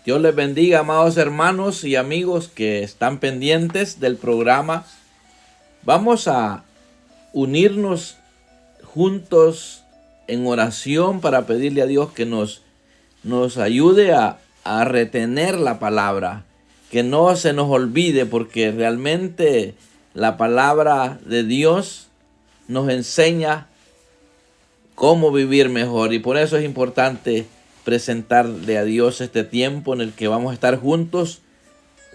Dios les bendiga, amados hermanos y amigos que están pendientes del programa. Vamos a unirnos juntos en oración para pedirle a Dios que nos ayude a retener la palabra, que no se nos olvide, porque realmente la palabra de Dios nos enseña cómo vivir mejor, y por eso es importante presentarle a Dios este tiempo en el que vamos a estar juntos,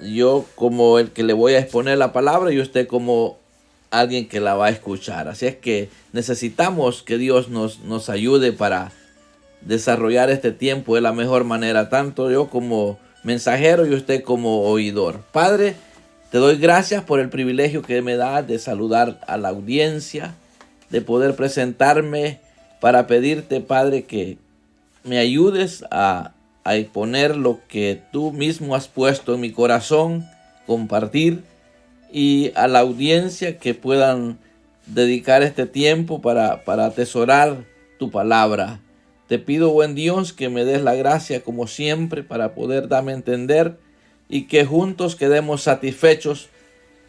yo como el que le voy a exponer la palabra y usted como alguien que la va a escuchar. Así es que necesitamos que Dios nos ayude para desarrollar este tiempo de la mejor manera, tanto yo como mensajero y usted como oidor. Padre, te doy gracias por el privilegio que me da de saludar a la audiencia, de poder presentarme para pedirte, Padre, que me ayudes a exponer lo que tú mismo has puesto en mi corazón, compartir, y a la audiencia que puedan dedicar este tiempo para atesorar tu palabra. Te pido, buen Dios, que me des la gracia como siempre para poder darme a entender y que juntos quedemos satisfechos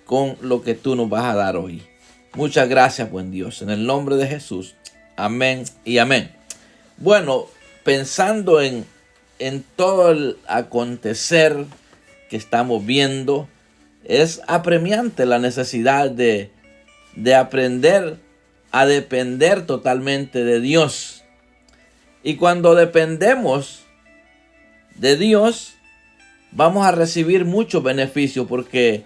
con lo que tú nos vas a dar hoy. Muchas gracias, buen Dios, en el nombre de Jesús. Amén y amén. Bueno, pensando en todo el acontecer que estamos viendo, es apremiante la necesidad de aprender a depender totalmente de Dios. Y cuando dependemos de Dios, vamos a recibir muchos beneficios, porque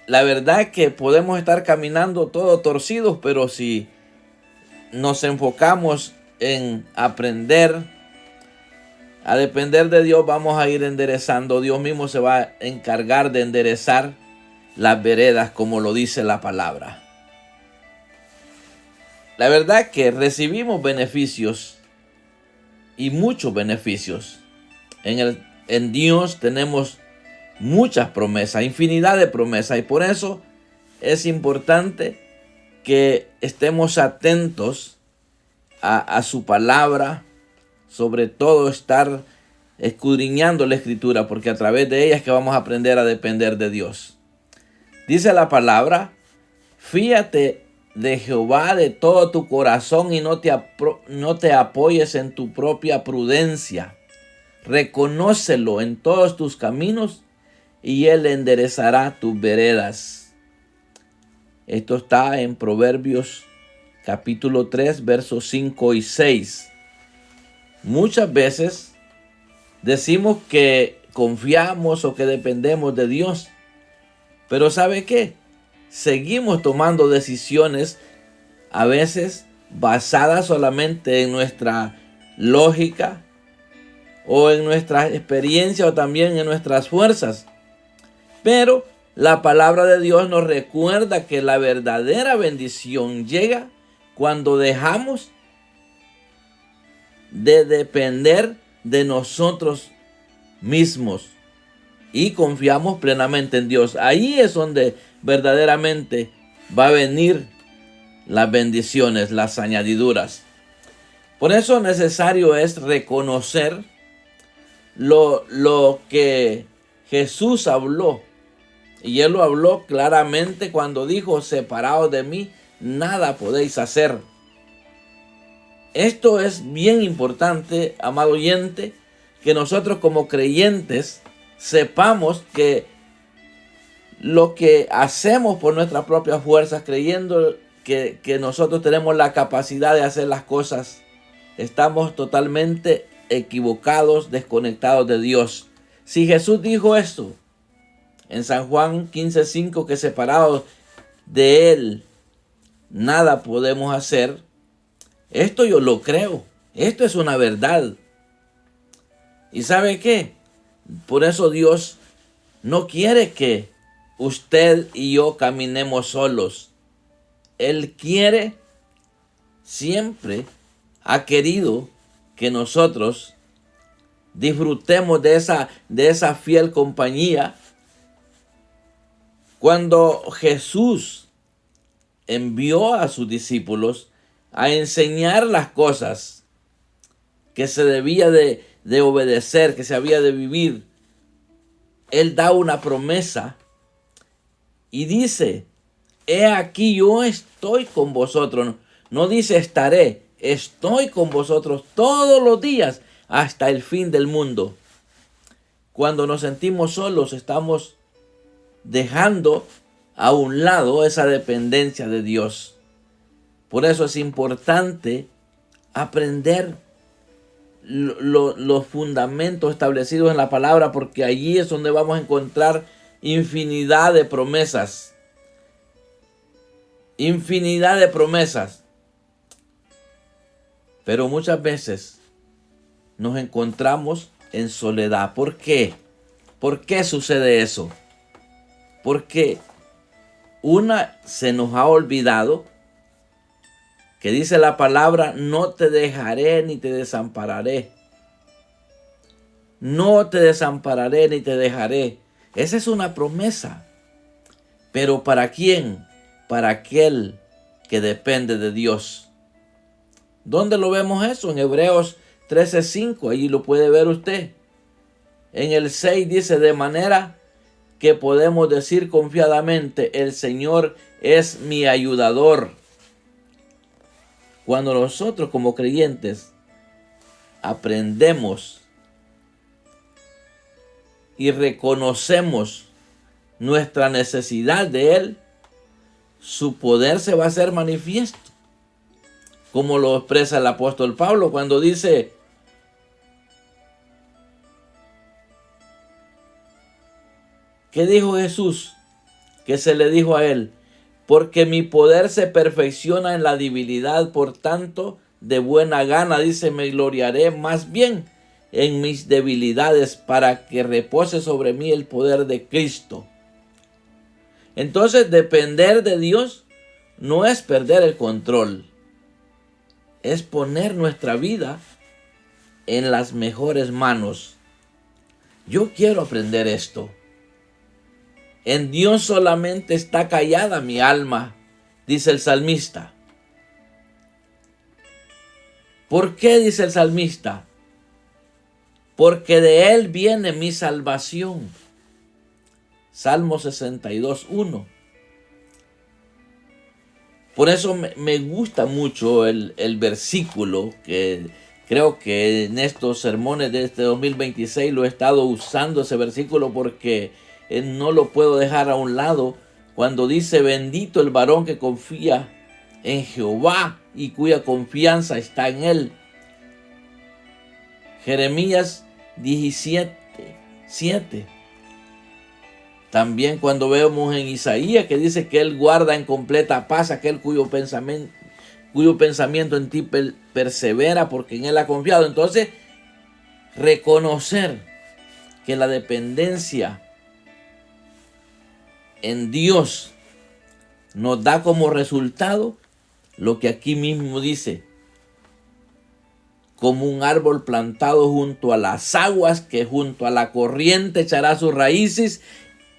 la verdad es que podemos estar caminando todos torcidos, pero si nos enfocamos en aprender a depender de Dios, vamos a ir enderezando. Dios mismo se va a encargar de enderezar las veredas, como lo dice la palabra. La verdad es que recibimos beneficios, y muchos beneficios. En Dios tenemos muchas promesas, infinidad de promesas, y por eso es importante que estemos atentos a su palabra, sobre todo estar escudriñando la Escritura, porque a través de ella es que vamos a aprender a depender de Dios. Dice la palabra: fíate de Jehová de todo tu corazón y no te apoyes en tu propia prudencia. Reconócelo en todos tus caminos y Él enderezará tus veredas. Esto está en Proverbios capítulo 3, versos 5 y 6. Muchas veces decimos que confiamos o que dependemos de Dios, pero ¿sabe qué? Seguimos tomando decisiones a veces basadas solamente en nuestra lógica o en nuestra experiencia o también en nuestras fuerzas. Pero la palabra de Dios nos recuerda que la verdadera bendición llega cuando dejamos de depender de nosotros mismos y confiamos plenamente en Dios. Ahí es donde verdaderamente va a venir las bendiciones, las añadiduras. Por eso necesario es reconocer lo que Jesús habló. Y Él lo habló claramente cuando dijo: separados de mí, nada podéis hacer. Esto es bien importante, amado oyente, que nosotros como creyentes sepamos que lo que hacemos por nuestras propias fuerzas, creyendo que nosotros tenemos la capacidad de hacer las cosas, estamos totalmente equivocados, desconectados de Dios. Si Jesús dijo esto en San Juan 15:5, que separados de Él nada podemos hacer, esto yo lo creo. Esto es una verdad. ¿Y sabe qué? Por eso Dios no quiere que usted y yo caminemos solos. Él siempre ha querido que nosotros disfrutemos de esa fiel compañía. Cuando Jesús envió a sus discípulos a enseñar las cosas que se debía de de obedecer, que se había de vivir, Él da una promesa y dice, he aquí yo estoy con vosotros. No dice estaré, estoy con vosotros todos los días hasta el fin del mundo. Cuando nos sentimos solos, estamos dejando a un lado esa dependencia de Dios. Por eso es importante aprender los fundamentos establecidos en la palabra, porque allí es donde vamos a encontrar infinidad de promesas. Infinidad de promesas. Pero muchas veces nos encontramos en soledad. ¿Por qué? ¿Por qué sucede eso? Porque se nos ha olvidado que dice la palabra, no te dejaré ni te desampararé. No te desampararé ni te dejaré. Esa es una promesa. Pero ¿para quién? Para aquel que depende de Dios. ¿Dónde lo vemos eso? En Hebreos 13:5, allí lo puede ver usted. En el 6 dice, de manera que podemos decir confiadamente, el Señor es mi ayudador. Cuando nosotros como creyentes aprendemos y reconocemos nuestra necesidad de Él, su poder se va a hacer manifiesto. Como lo expresa el apóstol Pablo cuando dice, ¿qué dijo Jesús? Que se le dijo a Él, porque mi poder se perfecciona en la debilidad, por tanto, de buena gana, dice, me gloriaré más bien en mis debilidades para que repose sobre mí el poder de Cristo. Entonces, depender de Dios no es perder el control, es poner nuestra vida en las mejores manos. Yo quiero aprender esto. En Dios solamente está callada mi alma, dice el salmista. ¿Por qué dice el salmista? Porque de Él viene mi salvación. Salmo 62:1. Por eso me gusta mucho el versículo, que creo que en estos sermones de este 2026 lo he estado usando, ese versículo, porque no lo puedo dejar a un lado. Cuando dice, bendito el varón que confía en Jehová y cuya confianza está en Él. Jeremías 17:7. También cuando vemos en Isaías que dice que Él guarda en completa paz aquel cuyo pensamiento en ti persevera, porque en Él ha confiado. Entonces, reconocer que la dependencia en Dios nos da como resultado lo que aquí mismo dice, como un árbol plantado junto a las aguas, que junto a la corriente echará sus raíces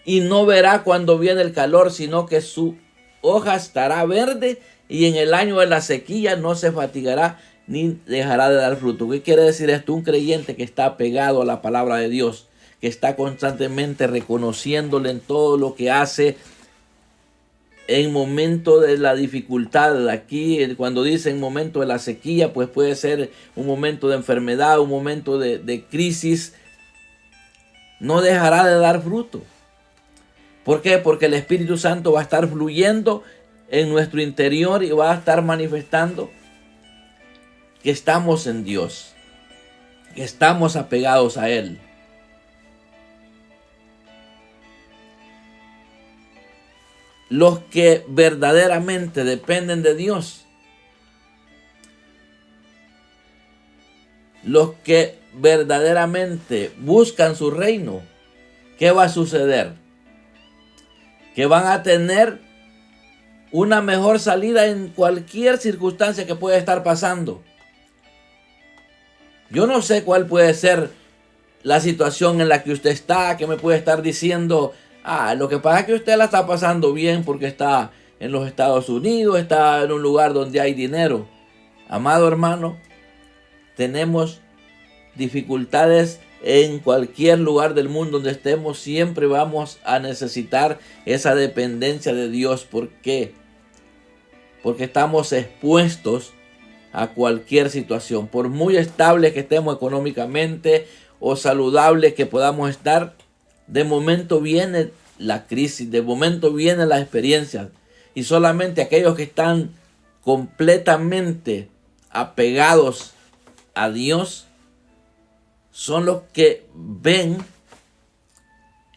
y no verá cuando viene el calor, sino que su hoja estará verde y en el año de la sequía no se fatigará ni dejará de dar fruto. ¿Qué quiere decir esto? Un creyente que está pegado a la palabra de Dios, que está constantemente reconociéndole en todo lo que hace, en momento de la dificultad. Aquí cuando dice en momento de la sequía, pues puede ser un momento de enfermedad, un momento de crisis, no dejará de dar fruto. ¿Por qué? Porque el Espíritu Santo va a estar fluyendo en nuestro interior y va a estar manifestando que estamos en Dios, que estamos apegados a Él. Los que verdaderamente dependen de Dios, los que verdaderamente buscan su reino, ¿qué va a suceder? Que van a tener una mejor salida en cualquier circunstancia que pueda estar pasando. Yo no sé cuál puede ser la situación en la que usted está, que me puede estar diciendo, lo que pasa es que usted la está pasando bien porque está en los Estados Unidos, está en un lugar donde hay dinero. Amado hermano, tenemos dificultades en cualquier lugar del mundo donde estemos, siempre vamos a necesitar esa dependencia de Dios. ¿Por qué? Porque estamos expuestos a cualquier situación. Por muy estable que estemos económicamente o saludable que podamos estar, de momento viene la crisis, de momento vienen las experiencias. Y solamente aquellos que están completamente apegados a Dios son los que ven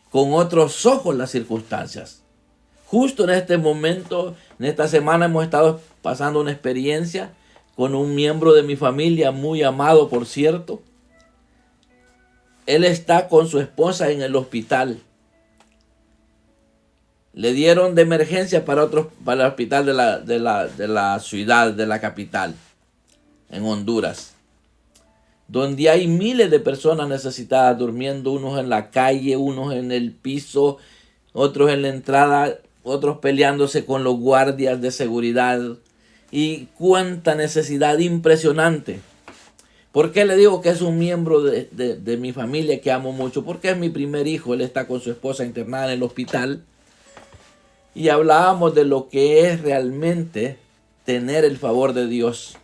con otros ojos las circunstancias. Justo en este momento, en esta semana, hemos estado pasando una experiencia con un miembro de mi familia, muy amado por cierto. Él está con su esposa en el hospital. Le dieron de emergencia para el hospital de la ciudad, de la capital, en Honduras, donde hay miles de personas necesitadas durmiendo, unos en la calle, unos en el piso, otros en la entrada, otros peleándose con los guardias de seguridad. Y cuánta necesidad impresionante. ¿Por qué le digo que es un miembro de mi familia que amo mucho? Porque es mi primer hijo. Él está con su esposa internada en el hospital. Y hablábamos de lo que es realmente tener el favor de Dios.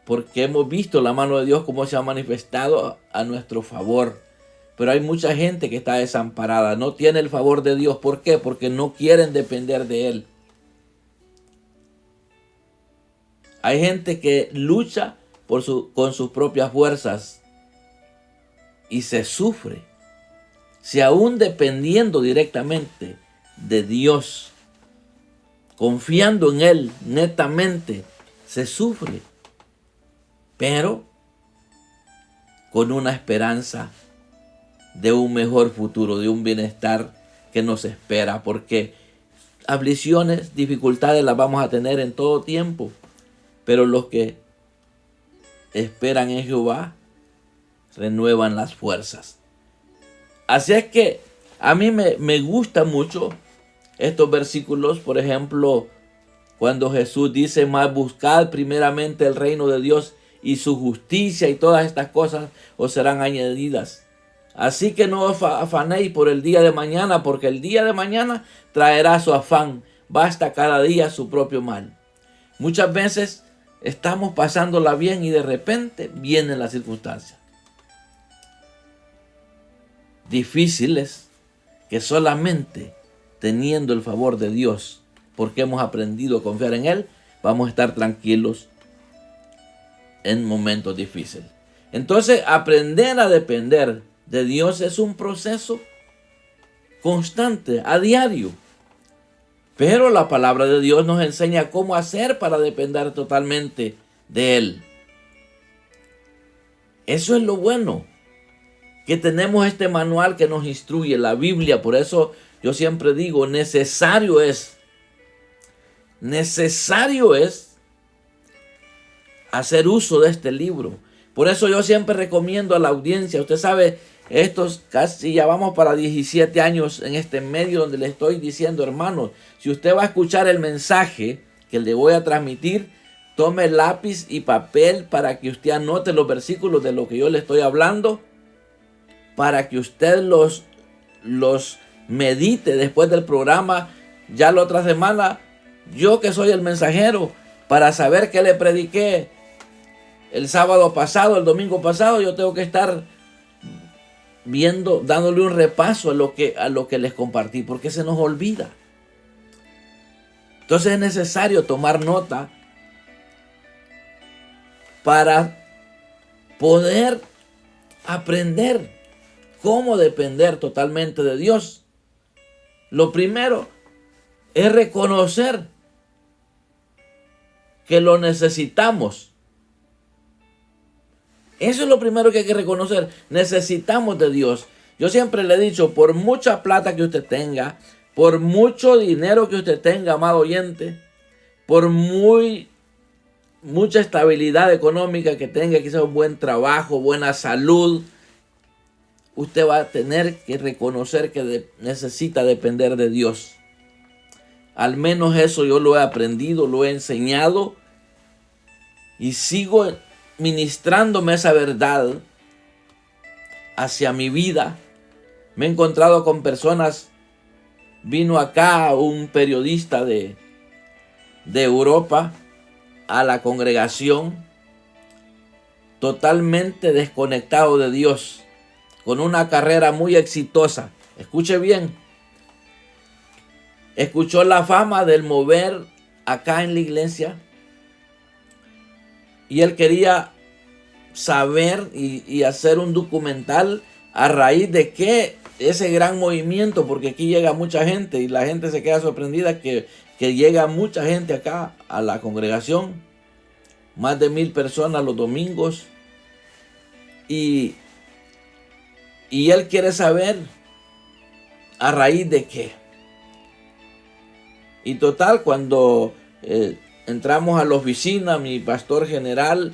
Porque hemos visto la mano de Dios cómo se ha manifestado a nuestro favor. Pero hay mucha gente que está desamparada, no tiene el favor de Dios. ¿Por qué? Porque no quieren depender de Él. Hay gente que lucha con sus propias fuerzas y se sufre. Si aún dependiendo directamente de Dios, confiando en Él netamente, se sufre. Pero con una esperanza de un mejor futuro, de un bienestar que nos espera, porque aflicciones, dificultades las vamos a tener en todo tiempo, pero los que esperan en Jehová renuevan las fuerzas. Así es que a mí me gustan mucho estos versículos. Por ejemplo, cuando Jesús dice: más buscad primeramente el reino de Dios y su justicia, y todas estas cosas os serán añadidas. Así que no os afanéis por el día de mañana, porque el día de mañana traerá su afán. Basta cada día su propio mal. Muchas veces estamos pasándola bien y de repente vienen las circunstancias difíciles que solamente teniendo el favor de Dios, porque hemos aprendido a confiar en Él, vamos a estar tranquilos en momentos difíciles. Entonces, aprender a depender de Dios es un proceso constante, a diario. Pero la palabra de Dios nos enseña cómo hacer para depender totalmente de Él. Eso es lo bueno, que tenemos este manual que nos instruye, la Biblia. Por eso yo siempre digo, necesario es hacer uso de este libro. Por eso yo siempre recomiendo a la audiencia, usted sabe, estos casi ya vamos para 17 años en este medio donde le estoy diciendo, hermanos, si usted va a escuchar el mensaje que le voy a transmitir, tome lápiz y papel para que usted anote los versículos de lo que yo le estoy hablando, para que usted los medite después del programa. Ya la otra semana, yo que soy el mensajero, para saber qué le prediqué el sábado pasado, el domingo pasado, yo tengo que estar viendo, dándole un repaso a lo que les compartí, porque se nos olvida. Entonces es necesario tomar nota para poder aprender cómo depender totalmente de Dios. Lo primero es reconocer que lo necesitamos. Eso es lo primero que hay que reconocer. Necesitamos de Dios. Yo siempre le he dicho, por mucha plata que usted tenga, por mucho dinero que usted tenga, amado oyente, por mucha estabilidad económica que tenga, quizás un buen trabajo, buena salud, usted va a tener que reconocer que necesita depender de Dios. Al menos eso yo lo he aprendido, lo he enseñado y sigo ministrándome esa verdad hacia mi vida. Me he encontrado con personas. Vino acá un periodista de Europa a la congregación, totalmente desconectado de Dios, con una carrera muy exitosa. Escuche bien. Escuchó la fama del mover acá en la iglesia y él quería saber y hacer un documental a raíz de qué ese gran movimiento, porque aquí llega mucha gente y la gente se queda sorprendida que llega mucha gente acá a la congregación, más de 1000 personas los domingos, y él quiere saber a raíz de qué. Y total, cuando entramos a la oficina, mi pastor general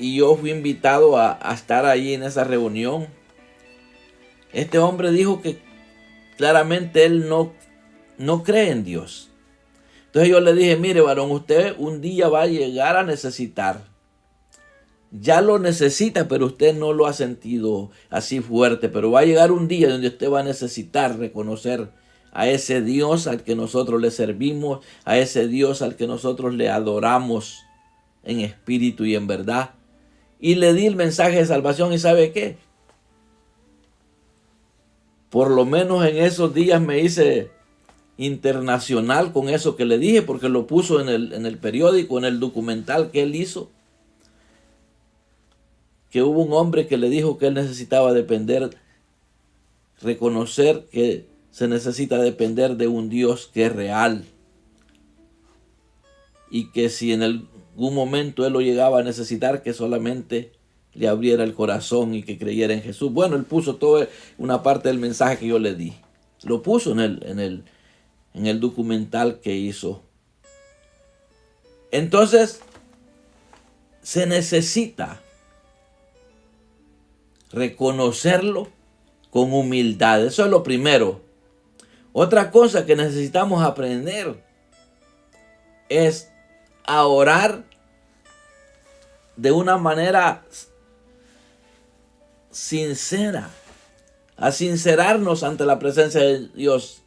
y yo fui invitado a estar ahí en esa reunión. Este hombre dijo que claramente él no cree en Dios. Entonces yo le dije, mire varón, usted un día va a llegar a necesitar. Ya lo necesita, pero usted no lo ha sentido así fuerte. Pero va a llegar un día donde usted va a necesitar reconocer a ese Dios al que nosotros le servimos, a ese Dios al que nosotros le adoramos en espíritu y en verdad. Y le di el mensaje de salvación y ¿sabe qué? Por lo menos en esos días me hice internacional con eso que le dije, porque lo puso en el periódico, en el documental que él hizo, que hubo un hombre que le dijo que él necesitaba depender, reconocer que se necesita depender de un Dios que es real, y que si en algún momento él lo llegaba a necesitar, que solamente le abriera el corazón y que creyera en Jesús. Bueno, él puso toda una parte del mensaje que yo le di. Lo puso en el documental que hizo. Entonces, se necesita reconocerlo con humildad. Eso es lo primero. Otra cosa que necesitamos aprender es a orar de una manera sincera, a sincerarnos ante la presencia de Dios,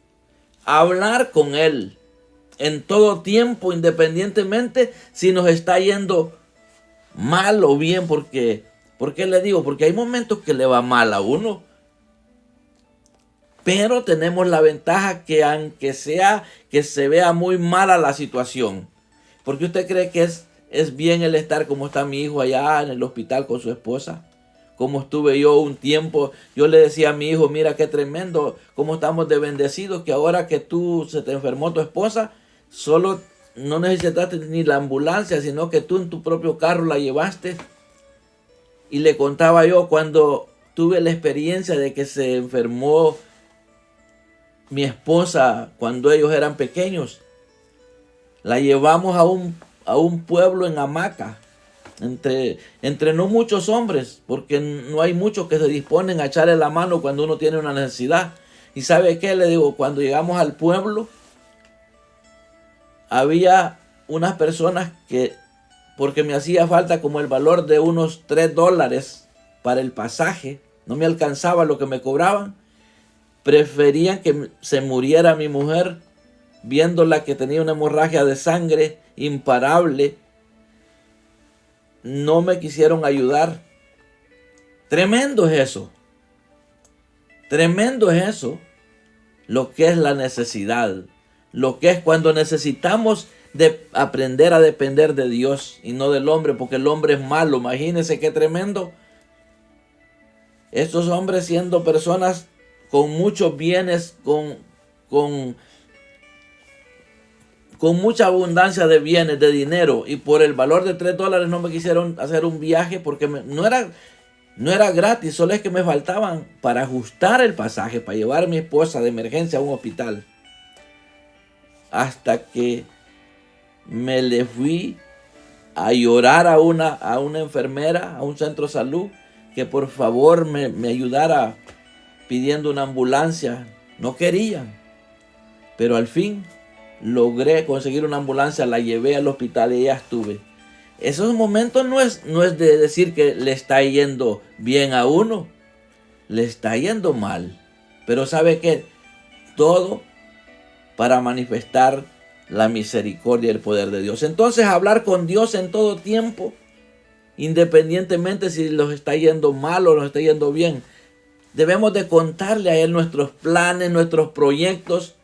a hablar con Él en todo tiempo, independientemente si nos está yendo mal o bien. ¿Por qué le digo? Porque hay momentos que le va mal a uno, pero tenemos la ventaja que aunque sea que se vea muy mala la situación, porque usted cree que es bien el estar como está mi hijo allá en el hospital con su esposa, como estuve yo un tiempo. Yo le decía a mi hijo, mira qué tremendo, cómo estamos de bendecidos, que ahora que se te enfermó tu esposa, solo no necesitaste ni la ambulancia, sino que tú en tu propio carro la llevaste. Y le contaba yo cuando tuve la experiencia de que se enfermó mi esposa cuando ellos eran pequeños. La llevamos a un pueblo en hamaca, entre no muchos hombres, porque no hay muchos que se disponen a echarle la mano cuando uno tiene una necesidad. ¿Y sabe qué? Le digo, cuando llegamos al pueblo, había unas personas que, porque me hacía falta como el valor de unos $3 para el pasaje, no me alcanzaba lo que me cobraban, preferían que se muriera mi mujer, viéndola que tenía una hemorragia de sangre imparable. No me quisieron ayudar. Tremendo es eso. Tremendo es eso. Lo que es la necesidad. Lo que es cuando necesitamos de aprender a depender de Dios y no del hombre, porque el hombre es malo. Imagínense qué tremendo. Estos hombres siendo personas con muchos bienes, con mucha abundancia de bienes, de dinero, y por el valor de $3 no me quisieron hacer un viaje, porque no era gratis, solo es que me faltaban para ajustar el pasaje, para llevar a mi esposa de emergencia a un hospital. Hasta que me le fui a llorar a una enfermera, a un centro de salud, que por favor me ayudara pidiendo una ambulancia. No querían, pero al fin logré conseguir una ambulancia, la llevé al hospital y ya estuve. Esos momentos no es de decir que le está yendo bien a uno, le está yendo mal. Pero ¿sabe qué? Todo para manifestar la misericordia y el poder de Dios. Entonces, hablar con Dios en todo tiempo, independientemente si nos está yendo mal o nos está yendo bien. Debemos de contarle a Él nuestros planes, nuestros proyectos,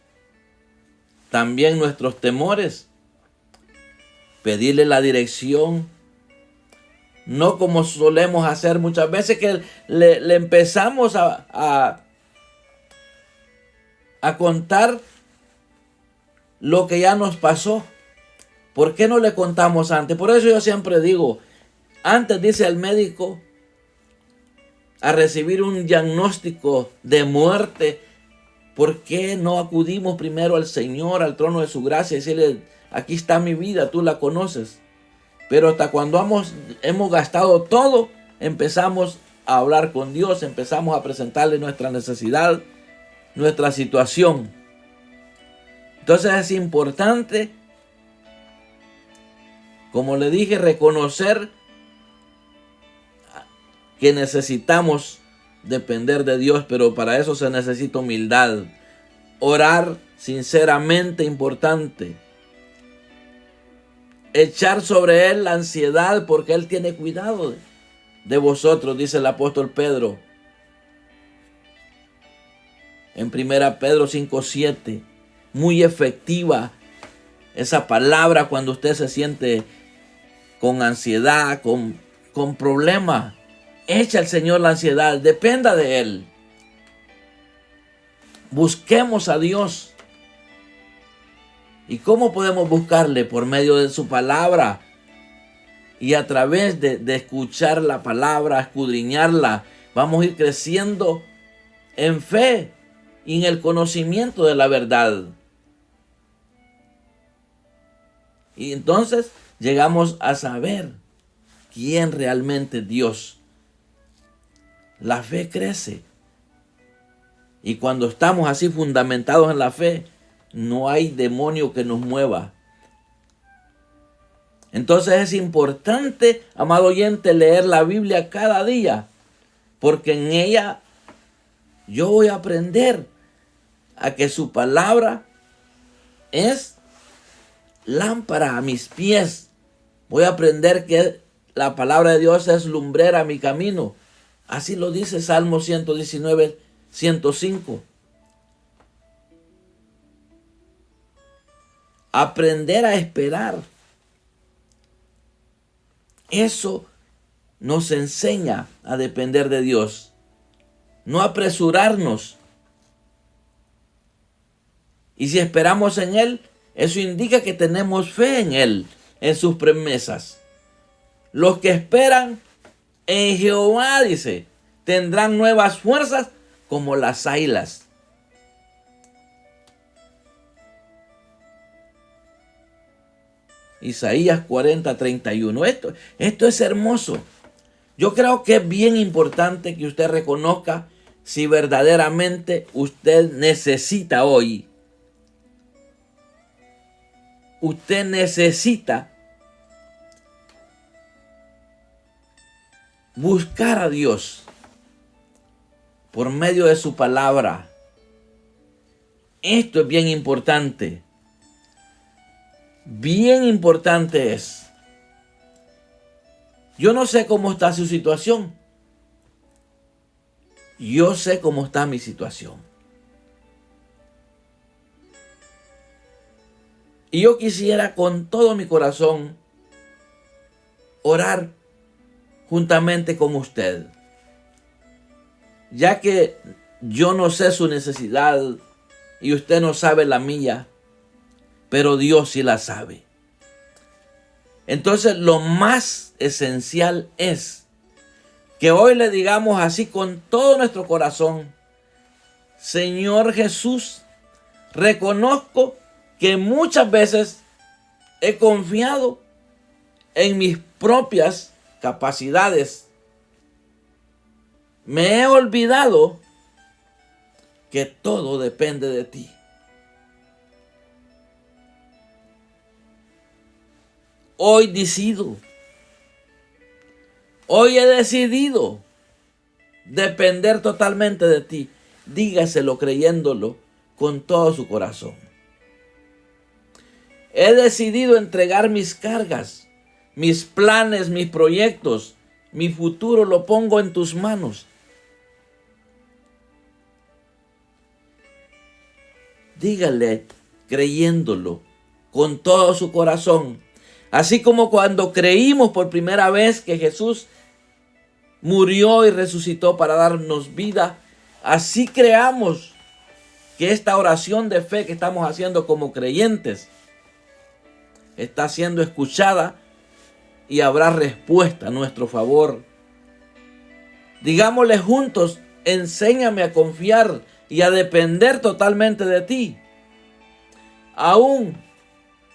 también nuestros temores. Pedirle la dirección. No como solemos hacer muchas veces, que le empezamos a contar lo que ya nos pasó. ¿Por qué no le contamos antes? Por eso yo siempre digo, antes dice el médico a recibir un diagnóstico de muerte, ¿por qué no acudimos primero al Señor, al trono de su gracia y decirle, aquí está mi vida, tú la conoces? Pero hasta cuando hemos gastado todo, empezamos a hablar con Dios, empezamos a presentarle nuestra necesidad, nuestra situación. Entonces es importante, como le dije, reconocer que necesitamos depender de Dios, pero para eso se necesita humildad. Orar sinceramente, importante. Echar sobre Él la ansiedad porque Él tiene cuidado de vosotros, dice el apóstol Pedro. En 1 Pedro 5:7. Muy efectiva esa palabra cuando usted se siente con ansiedad, con problemas. Echa al Señor la ansiedad, dependa de Él. Busquemos a Dios. ¿Y cómo podemos buscarle? Por medio de su palabra. Y a través de escuchar la palabra, escudriñarla, vamos a ir creciendo en fe y en el conocimiento de la verdad. Y entonces llegamos a saber quién realmente es Dios. La fe crece. Y cuando estamos así fundamentados en la fe, no hay demonio que nos mueva. Entonces es importante, amado oyente, leer la Biblia cada día, porque en ella yo voy a aprender a que su palabra es lámpara a mis pies. Voy a aprender que la palabra de Dios es lumbrera a mi camino. Así lo dice Salmo 119, 105. Aprender a esperar. Eso nos enseña a depender de Dios. No apresurarnos. Y si esperamos en Él, eso indica que tenemos fe en Él, en sus promesas. Los que esperan en Jehová, dice, tendrán nuevas fuerzas como las águilas. Isaías 40:31. Esto es hermoso. Yo creo que es bien importante que usted reconozca si verdaderamente usted necesita hoy. Usted necesita buscar a Dios por medio de su palabra. Esto es bien importante. Bien importante es. Yo no sé cómo está su situación. Yo sé cómo está mi situación. Y yo quisiera con todo mi corazón orar juntamente con usted. Ya que yo no sé su necesidad y usted no sabe la mía, pero Dios sí la sabe. Entonces lo más esencial es que hoy le digamos así con todo nuestro corazón: Señor Jesús, reconozco que muchas veces he confiado en mis propias capacidades. Me he olvidado que todo depende de ti. hoy he decidido depender totalmente de ti. Dígaselo creyéndolo con todo su corazón. He decidido entregar mis cargas, mis planes, mis proyectos, mi futuro lo pongo en tus manos. Dígale creyéndolo con todo su corazón. Así como cuando creímos por primera vez que Jesús murió y resucitó para darnos vida, así creamos que esta oración de fe que estamos haciendo como creyentes está siendo escuchada y habrá respuesta a nuestro favor. Digámosle juntos: enséñame a confiar y a depender totalmente de ti, aun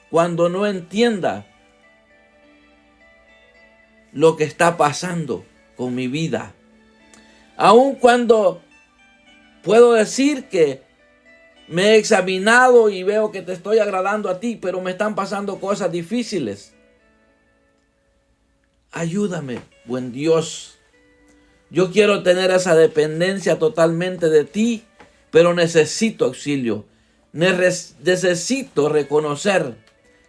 cuando no entienda lo que está pasando con mi vida, aun cuando puedo decir que me he examinado y veo que te estoy agradando a ti, pero me están pasando cosas difíciles. Ayúdame, buen Dios. Yo quiero tener esa dependencia totalmente de ti, pero necesito auxilio. Necesito reconocer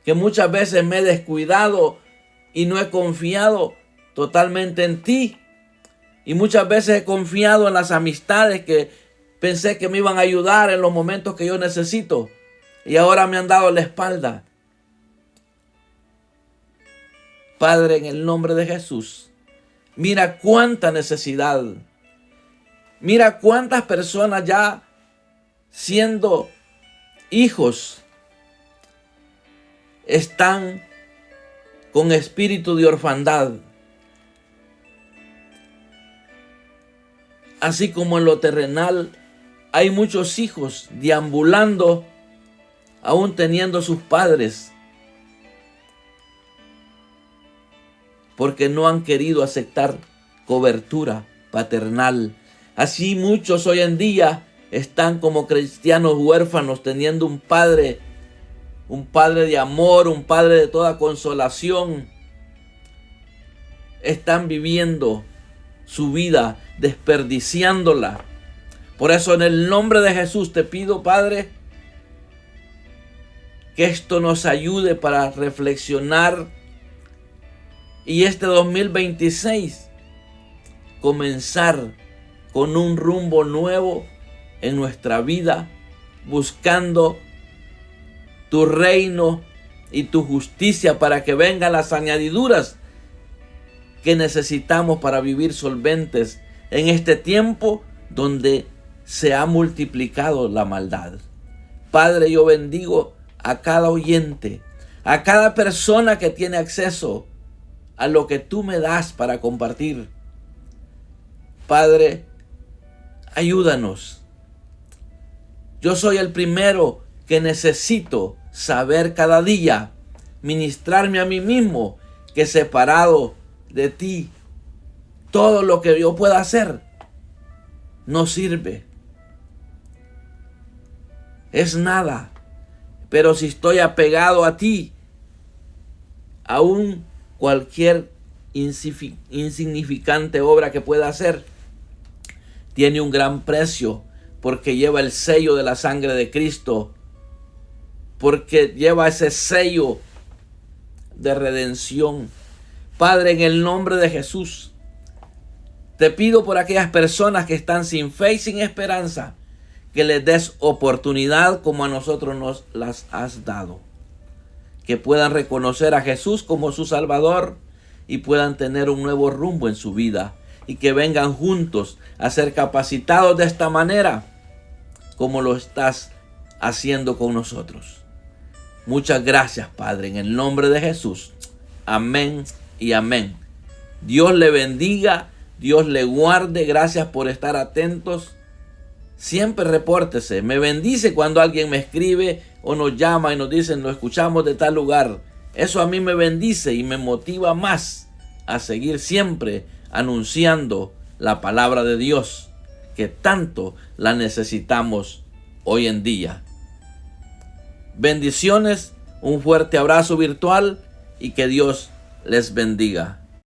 que muchas veces me he descuidado y no he confiado totalmente en ti. Y muchas veces he confiado en las amistades que pensé que me iban a ayudar en los momentos que yo necesito. Y ahora me han dado la espalda. Padre, en el nombre de Jesús, mira cuánta necesidad. Mira cuántas personas ya siendo hijos están con espíritu de orfandad. Así como en lo terrenal hay muchos hijos deambulando, aún teniendo sus padres, porque no han querido aceptar cobertura paternal. Así muchos hoy en día están como cristianos huérfanos, teniendo un padre de amor, un padre de toda consolación. Están viviendo su vida, desperdiciándola. Por eso, en el nombre de Jesús te pido, Padre, que esto nos ayude para reflexionar y este 2026 comenzar con un rumbo nuevo en nuestra vida, buscando tu reino y tu justicia para que vengan las añadiduras que necesitamos para vivir solventes en este tiempo donde se ha multiplicado la maldad. Padre, yo bendigo a cada oyente, a cada persona que tiene acceso a lo que tú me das para compartir. Padre, ayúdanos. Yo soy el primero que necesito saber cada día, ministrarme a mí mismo, que separado de ti, todo lo que yo pueda hacer no sirve. Es nada. Pero si estoy apegado a ti, aún cualquier insignificante obra que pueda hacer tiene un gran precio, porque lleva el sello de la sangre de Cristo, porque lleva ese sello de redención. Padre, en el nombre de Jesús, te pido por aquellas personas que están sin fe y sin esperanza, que les des oportunidad como a nosotros nos las has dado. Que puedan reconocer a Jesús como su Salvador y puedan tener un nuevo rumbo en su vida. Y que vengan juntos a ser capacitados de esta manera como lo estás haciendo con nosotros. Muchas gracias, Padre, en el nombre de Jesús. Amén y amén. Dios le bendiga, Dios le guarde. Gracias por estar atentos. Siempre repórtese. Me bendice cuando alguien me escribe o nos llama y nos dice: lo escuchamos de tal lugar. Eso a mí me bendice y me motiva más a seguir siempre anunciando la palabra de Dios, que tanto la necesitamos hoy en día. Bendiciones, un fuerte abrazo virtual y que Dios les bendiga.